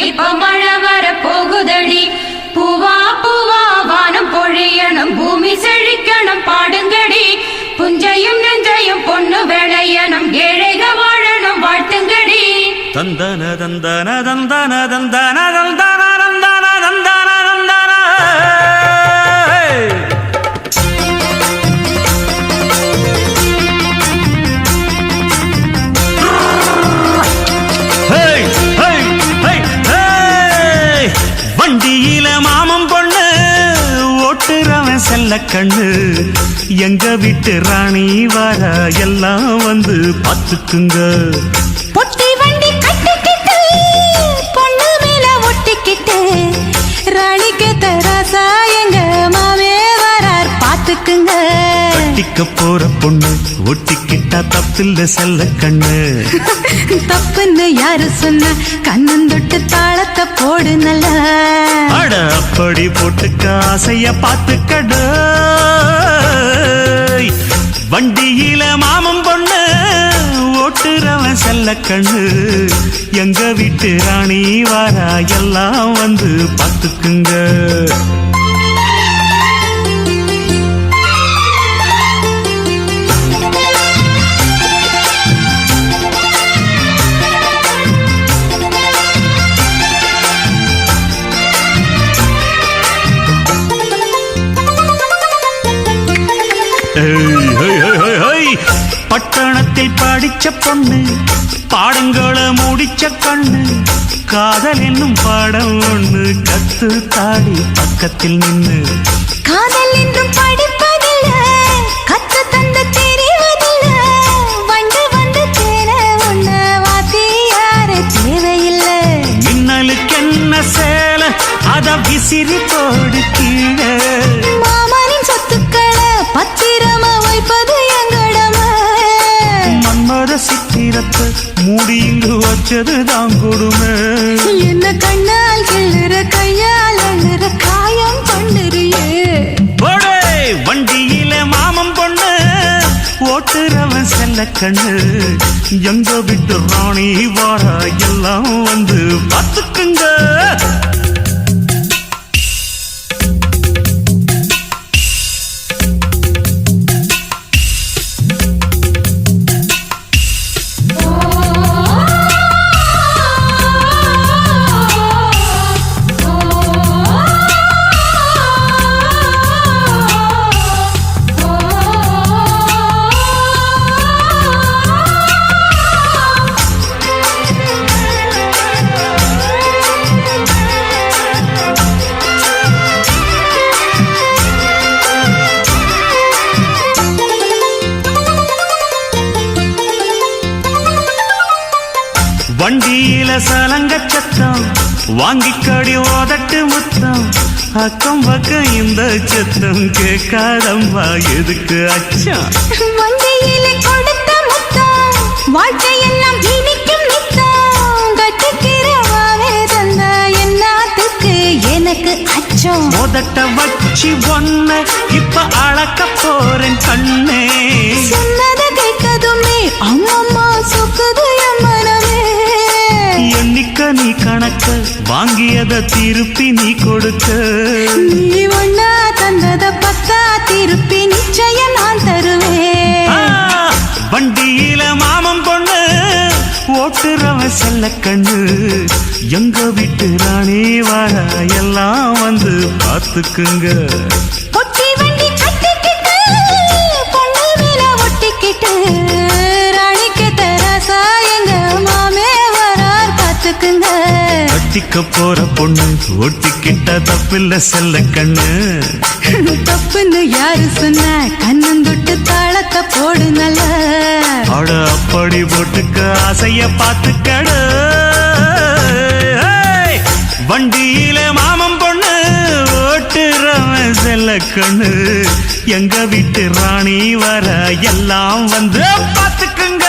இப்ப மழை வர போகுதடி. பூவா பூவா வானம் பொழியணும், பூமி செழிக்கணும் பாடுங்கடி. புஞ்சையும் நெஞ்சையும் பொண்ணு விளையணும், ஏழைக வாழணும் வாழ்த்துங்கடி. தந்தன தந்தன தந்தன தந்தன தந்தன தந்தன தந்தன தந்தன. வண்டியில மாமம் பொண்ணு ஓட்டுறவன் செல்ல கண்ணு, எங்க வீட்டு ராணி வர எல்லாம் வந்து பார்த்துக்குங்க. பொட்டி வண்டி கட்டிக்கிட்டு பொண்ணு மேல ஒட்டிக்கிட்டு, ராணிக்கு தராசா எங்க மாமே வரார் பார்த்துக்குங்க. கட்டிக்க போற பொண்ணு ஒட்டிக்கிட்டா தப்பில்ல செல்ல கண்ணு. தப்புன்னு யாரு சொன்ன, கண்ணன் தொட்டு தாளத்தை போடு நல்ல. அட அப்படி போட்டுக்க ஆசைய பார்த்துக்கடு. வண்டியில மாமம் பொண்ணு ஓட்டுறவன் செல்ல கண்ணு, எங்க வீட்டு ராணி வாரா எல்லாம் வந்து பார்த்துக்குங்க. பட்டணத்தில் படிச்ச பொண்ணு, பாடங்களை முடிச்ச கண்ணு, காதல் என்னும் பாடம் ஒண்ணு கத்து தாடி பக்கத்தில் நின்னு. காதல் என்றும் படிப்பதில்ல, கத்து தந்த தெரிவதில்ல, வந்து வந்து தேர ஒண்ண வாத்தி யாரு தேவையில்லை. மின்னலுக்கு என்ன சேல அத விசிறி போடு கீழே. மாமனின் சொத்துக்களை பத்திரமா வைப்பது எங்கடமை. மன்மத சித்திரத்தை மூடி இங்கு வச்சது தான் கொடுமை. என்ன கண்ணால் கிள்ளுற கையால் அழுற காயம் பண்ணுறியே. வண்டியில மாமம் பொண்ணு ஓட்டுறவன் செல்ல கண்ணு, எங்க விட்டு ராணி வாரா எல்லாம் வந்து பார்த்துக்குங்க. வண்டியில சலங்க சத்தம் வாங்கிக்கடி ஓதட்டு முத்தம், அக்கம் பக்கம் இந்த சத்தம் கேட்காதம்மா எதுக்கு அச்சம். வண்டியில கொடுத்த முத்தம் வாழ்க்கையெல்லாம் இனிக்கும் நித்தம், கட்டிக்கிறவாவே தந்த என்னத்துக்கு எனக்கு அச்சம். மோதட்ட வச்சு ஒன்ன இப்ப அளக்க போறேன் கண்ணே. சொன்னத கேட்கதுமே அம்மம்மா சொக்குது என் மனமே. எண்ணிக்க நீ கணக்க வாங்கியத திருப்பி நீ கொடுக்க. நீ ஒன்னா தந்தத பத்தா திருப்பி நிச்சயம் நான் தருவேன். வண்டியில மாமம் பொண்ணு ஓட்டுறவன் செல்ல கண்ணு, எங்க வீட்டு ராணி வார எல்லாம் வந்து பார்த்துக்குங்க. பொட்டி வண்டி கட்டிக்கிட்டு பொண்ணு மேல ஒட்டிக்கிட்டு, ராணிக்கு தராசா எங்க மாமே வரார் பார்த்துக்குங்க. கட்டிக்க போற பொண்ணு ஒட்டிக்கிட்ட தப்பில்ல செல்ல கண்ணு. தப்புன்னு யாரு சொன்ன, கண்ணன் தொட்டு தாளத்தை போடு நல்ல. அட அப்படி போட்டுக்க ஆசைய பார்த்துக்கடு. வண்டியில மாமம் பொண்ணு ஓட்டுறவன் செல்ல கண்ணு, எங்க வீட்டு ராணி வர எல்லாம் வந்து பார்த்துக்குங்க.